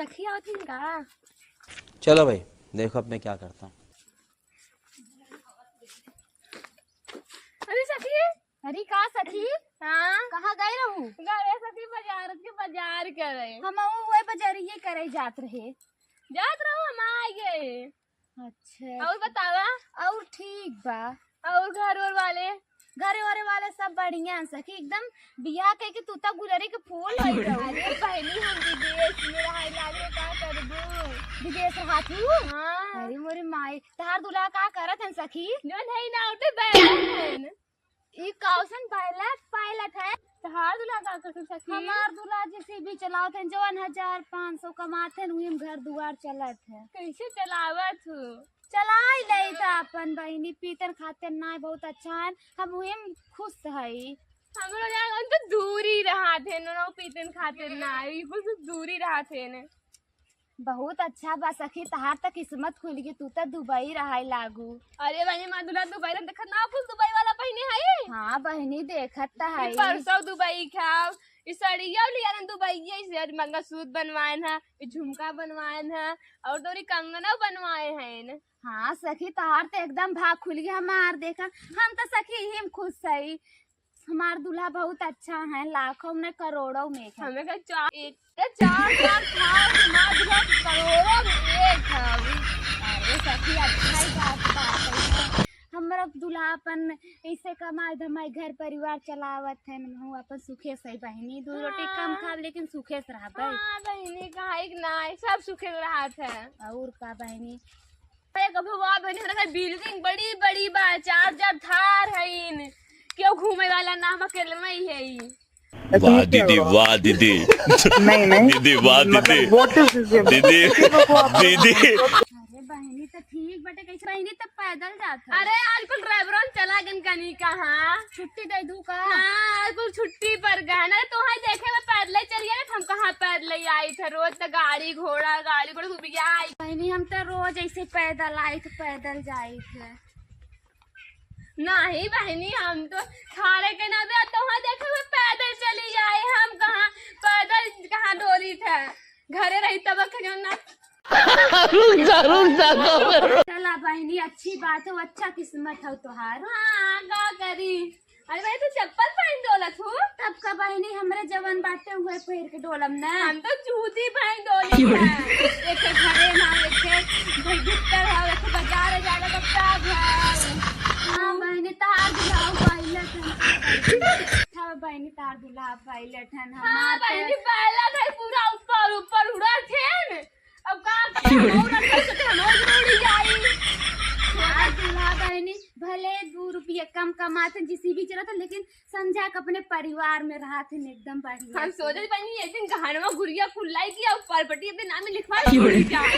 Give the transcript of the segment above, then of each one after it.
सखी आती का। चलो भाई देखो अब मैं क्या करता हूँ। अरे सखी। अरे का सखी हाँ कहाँ गए रहू? गए सखी बाजार के बाजार करे। हम वही बजरिये करे जात रहे। जात रहो हम आ गए। अच्छा और बतावा। और ठीक बा। और घर वाले घरे वरे वाले सब बढ़िया हैं सखी एकदम। बियाह कह के तूता गुलरी के फूल होई रहू। अरे पहली हम विदेश में रहे लागे का करबू। विदेश हाथू। हाँ अरे मोरे माई तहार दूल्हा का करत हैं सखी? जो नहीं ना उठे बैठन। ई कौसन पायलट है। तहार दुल्हा का करत सखी। हमार दूल्हा जैसे भी चलावत हैं जवन 1500 कमाते हैं उही घर दुआर चलत है। कैसे चलावत हो। चलाई लई था अपन बहिनी पीतन खाते ना बहुत अच्छा है। हम वही खुश हई। हम लोग यहाँ तो दूरी रहा थे ना पीतन खाते ना कुछ दूरी रहा थे ने। बहुत अच्छा बा सखी तहार तक किस्मत खुल गई तू तो दुबई रहाई लागू। अरे बहनी माँ दुल्हा दुबई रह देखत ना कुछ दुबई वाला पहने है। हाँ बहनी देखत त है। परसों दुबई खाओ इस साड़िया लिया ना दुबई से मंगलसूत्र बनवाए हैं झुमका बनवाए हैं और दो कंगना बनवाए हैं। हाँ सखी तहार तो एकदम भाग खुल गया हमार देखा। हम तो सखी ही खुश है। हमार दूल्हा बहुत अच्छा है लाखों में करोड़ों में है। हमें का चार करोड़ों में एक है। अरे सखी अच्छा ही बात है। हमारा दूल्हा अपन ऐसे कमाई धमाई घर परिवार चलावत है। हम अपन सुखे से बहनी दो रोटी कम खा लेकिन सुखे से रह गए। हाँ बहनी कहा एक ना सब सुखे रहा था। और का बहनी वाह बहनी बिल्डिंग बड़ी बड़ी बा 4 थार है क्यों घूमे वाला नाम अकेले में ही है। वाह दीदी वाह दीदी नहीं दीदी वाह दीदी दीदी दीदी। अरे बहनी तो ठीक बटे कैसे बहनी तब पैदल जाता। अरे आजकल ड्राइवरों चला गन कनी कहाँ छुट्टी दे दू का। हाँ आजकल छुट्टी पर गए ना तो हाँ देखे मैं पैदल चलिए ना हम कहाँ पैदल आई थे रोज तो गाड़ी घोड़ा तू भी आई। बहनी हम तो रोज ऐसे पैदल आई थे पैदल जाई थे। नहीं बहनी हम तो खाने के ना भी तो वहाँ देखे हुए पैदल चली जाए हम कहाँ पैदल कहाँ डोली थे घरे रही तब ना। चला बहनी अच्छी बात है अच्छा किस्मत है तुहार। हाँ का करी। अरे भाई तू चप्पल पहन डोलत हूँ तब का बहनी हमरे जवन बाटे हुए पैर के डोलम ना। हम तो जूती पहन डोली है। एक घरे ना एक भीतर है एक बाजार जाने का सब है। हाँ बहनी तार दूल्हा पायलट है। हाँ बहनी तार दूल्हा पायलट है। हाँ बहनी पहला था पूरा ऊपर ऊपर उड़ा थे अब का उड़ी जाई। हाँ दूल्हा बहनी भले 2 रुपये कम कमाते जिसी भी चला था लेकिन समझा के अपने परिवार में रहा थे एकदम बढ़िया। हम सोचे बहनी एक दिन कहानवा गुड़िया खुल्लाई किया प्रॉपर्टी अपने नाम में लिखवा दी जाए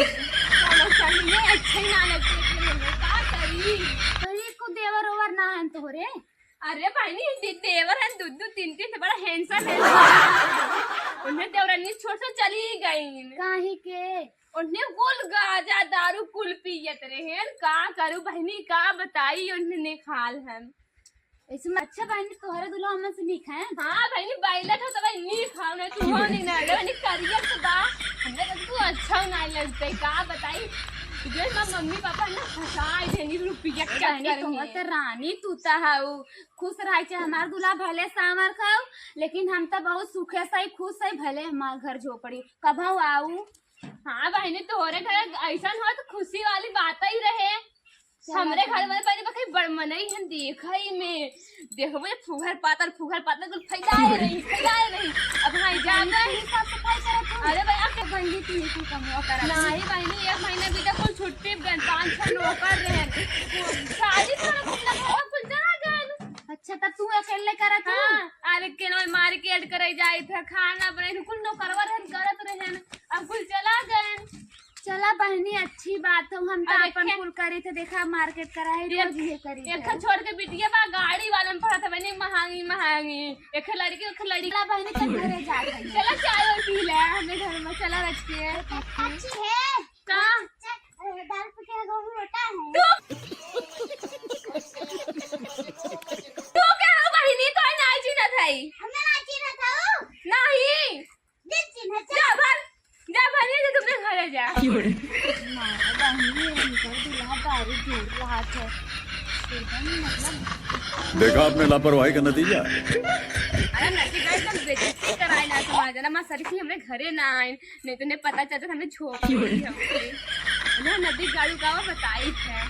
अच्छे ही ना लगते का करी। अरे को देवर ओवर ना है तो रे। अरे बहनी देवर है 2-3 से बड़ा हैंडसम है। उन्हें देवरानी छोड़ से चली गई काहे के उन्हें कुल गाजा दारू कुल पियत रहे का करूं बहनी का बताई उन्हें खाल है। इसमें अच्छा बहनी तोहरे दूल्हा हमसे से नहीं खाए। हाँ बहनी बैलट हो तो भाई नहीं खाओ ना तू हो नहीं ना बहनी करियर तो बा हमने तो तू अच्छा ना लगते का बताई जो मम्मी पापा ना फसाई देनी रुपया क्या बहनी तो रानी तू तो हाउ खुश रह चाहे हमार दूल्हा भले सामर खाओ लेकिन हम तो बहुत सुखे से खुश है भले हमार घर झोपड़ी कभू आऊ। हाँ बहनी तोहरे घर ऐसा हो तो खुशी वाली बात ही रहे। हमरे घर में पहले बकई बड़ मनई हम देखई में देखबो फुहर पातर कुल फैलाए रही अब हां ज्यादा ही साफ सफाई करत। अरे भैया के बहनी तू ही कम कर नहीं बहनी 1 महीना भी तो कुल छुट्टी 5-6 नौकर रहे शादी कर कुल जरा गन। अच्छा तब तू अकेले करत। हां अरे केनो मार्केट करे जाई था खाना बनाई कुल नौकरवा रहन करत रहन अब कुल चला गए। चला बहनी अच्छी बात है हम तो अपन कुल करी थे देखा मार्केट कराई रोज ये करी एक छोड़ के बिटिया बा गाड़ी वाला में पड़ा था बहनी महंगी एक लड़की बहनी तक घरे जा रही है। चला चाय और पी ले हमें घर में चला रच के अच्छी है का दाल पके गहू रोटा है। तू क्या हो बहनी तो नहीं जीना थाई हमें ना चिन्ह था नहीं दिल चिन्ह जा भर ये तो क्या मारा बहनी इनका दूल्हा दारू दूर रहा था एकदम मतलब देखा आपने लापरवाही का नतीजा। अरे नदी का एकदम बेइज्जती कराई ना समाज ना मां सरकी हमरे घरे ना आए नहीं तो ने पता चलता हमने छोड़ी हमसे ना नदी गाड़ू का बताई है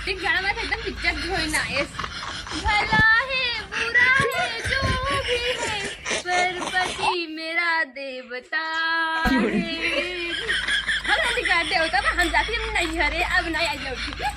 ठीक गाड़ा में एकदम इज्जत होई ना इस भला है बुरा है जो भी है पर पति मेरा देवता है हम नदी का देवता हम जाती हम नहीं घरे अब नहीं आई जाओ ठीक है